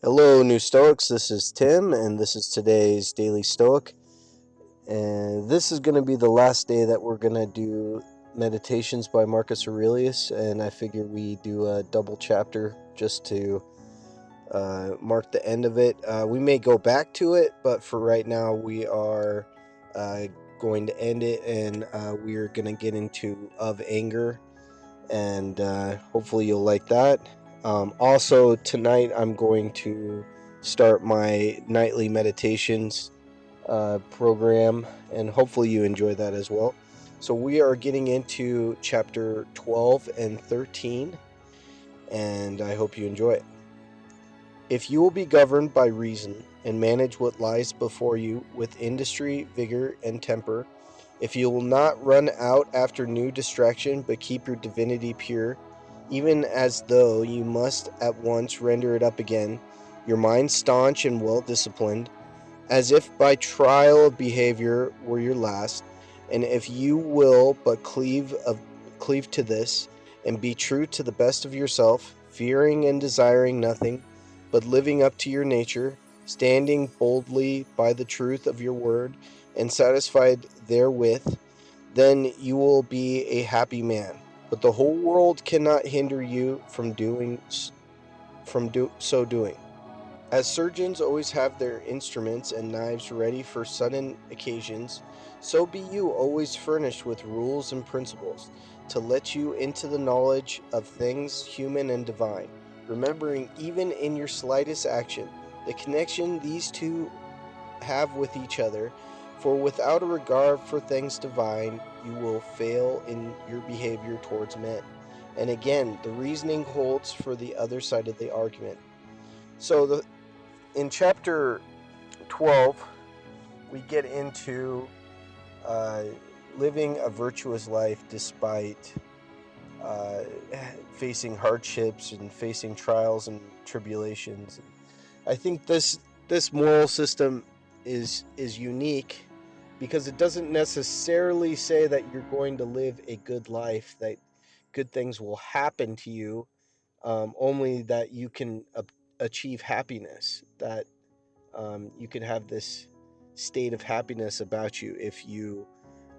Hello, new Stoics. This is Tim, and this is today's Daily Stoic. And this is going to be the last day that we're going to do meditations by Marcus Aurelius. And I figure we do a double chapter just to mark the end of it. We may go back to it, but for right now, we are uh, going to end it, and we are going to get into of anger, and hopefully you'll like that. Also, tonight I'm going to start my nightly meditations program, and hopefully you enjoy that as well. So, we are getting into chapter 12 and 13, and I hope you enjoy it. If you will be governed by reason and manage what lies before you with industry, vigor, and temper, if you will not run out after new distraction but keep your divinity pure, even as though you must at once render it up again, your mind staunch and well disciplined, as if by trial of behavior were your last, and if you will but cleave to this, and be true to the best of yourself, fearing and desiring nothing, but living up to your nature, standing boldly by the truth of your word, and satisfied therewith, then you will be a happy man. But the whole world cannot hinder you from so doing. As surgeons always have their instruments and knives ready for sudden occasions, so be you always furnished with rules and principles to let you into the knowledge of things human and divine, remembering even in your slightest action the connection these two have with each other, for without a regard for things divine, you will fail in your behavior towards men. And again, the reasoning holds for the other side of the argument. So in chapter 12, we get into uh, living a virtuous life despite uh, facing hardships and facing trials and tribulations. I think this moral system is unique because it doesn't necessarily say that you're going to live a good life, that good things will happen to you, only that you can achieve happiness, that you can have this state of happiness about you if you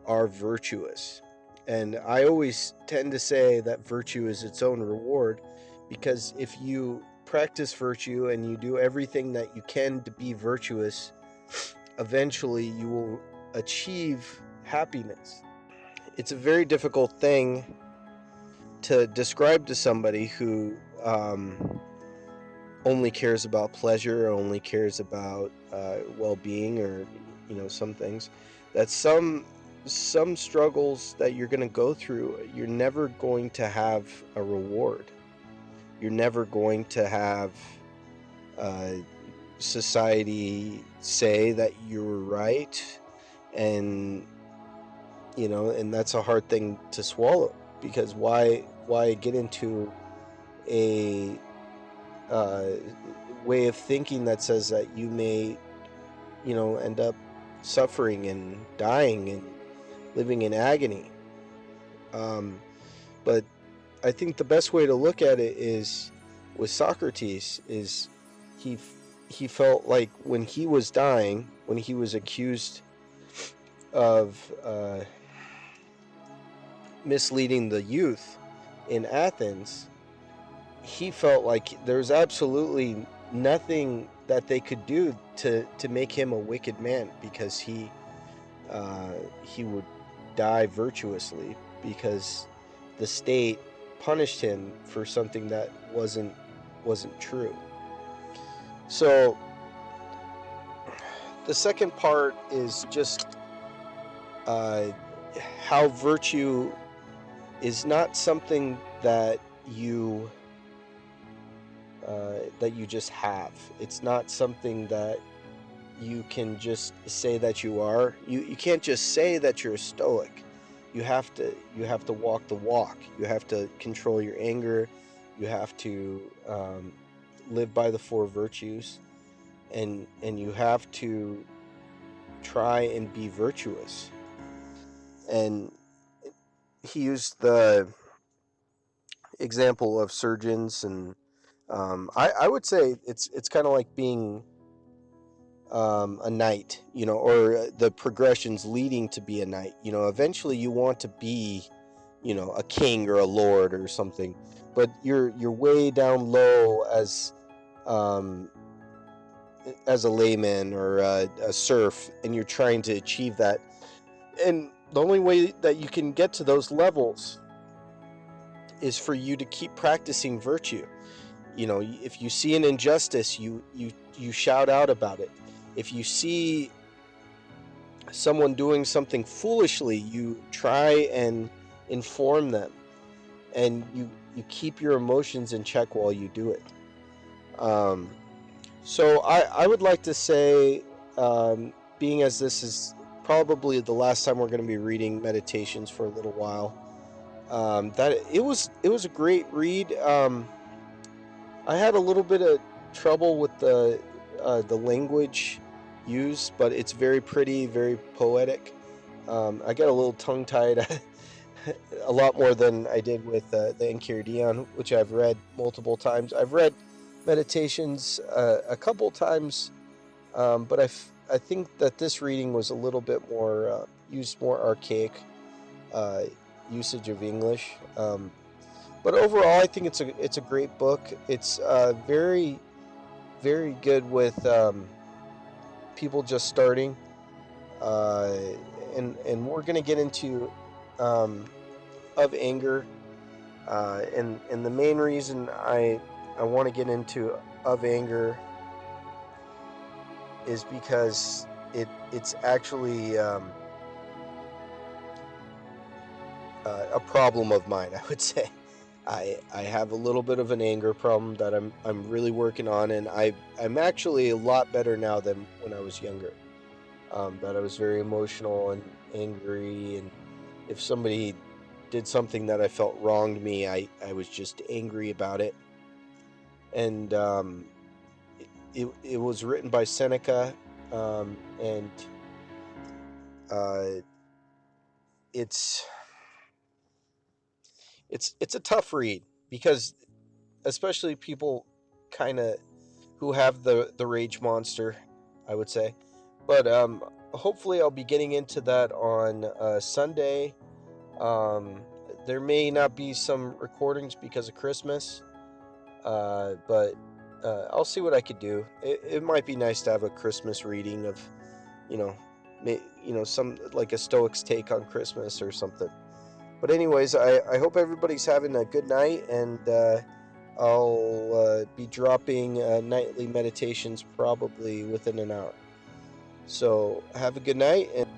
are virtuous. And I always tend to say that virtue is its own reward, because if you practice virtue and you do everything that you can to be virtuous, eventually you will achieve happiness. It's a very difficult thing to describe to somebody who only cares about pleasure, only cares about well-being, or some things. That some struggles that you're going to go through, you're never going to have a reward. You're never going to have uh, society say that you were right, and and that's a hard thing to swallow, because why get into a uh, way of thinking that says that you may, end up suffering and dying and living in agony. Um, but I think the best way to look at it is with Socrates is he he felt like when he was dying, when he was accused of misleading the youth in Athens, he felt like there's absolutely nothing that they could do to make him a wicked man, because he would die virtuously, because the state punished him for something that wasn't true. So the second part is just uh, how virtue is not something that you just have. It's not something that you can just say that you are. You can't just say that you're a stoic. You have to walk the walk. You have to control your anger. You have to live by the four virtues, and you have to try and be virtuous. And he used the example of surgeons and I would say it's kind of like being a knight, or the progressions leading to be a knight. Eventually you want to be, a king or a lord or something, but you're way down low um, as a layman or a serf, and you're trying to achieve that. And the only way that you can get to those levels is for you to keep practicing virtue. If you see an injustice, you shout out about it. If you see someone doing something foolishly, you try and inform them, and you keep your emotions in check while you do it. So I would like to say, being as this is probably the last time we're going to be reading Meditations for a little while, that it was a great read. I had a little bit of trouble with the language used, but it's very pretty, very poetic. I got a little tongue-tied a lot more than I did with the Enchiridion, which I've read multiple times. I've read Meditations a couple times, but I think that this reading was a little bit more used more archaic usage of English. But overall, I think it's a great book. It's very, very good with people just starting, uh, and we're gonna get into of anger, and the main reason I want to get into of anger is because it's actually a problem of mine, I would say. I have a little bit of an anger problem that I'm really working on, and I'm actually a lot better now than when I was younger. That I was very emotional and angry, and if somebody did something that I felt wronged me, I was just angry about it. And it was written by Seneca, and uh, it's it's a tough read, because especially people kind of who have the rage monster, I would say. But hopefully I'll be getting into that on Sunday. Um, there may not be some recordings because of Christmas, but I'll see what I could do. It might be nice to have a Christmas reading of, you know, some like a Stoic's take on Christmas or something. But anyways, I hope everybody's having a good night, and I'll be dropping nightly meditations probably within an hour. So have a good night, and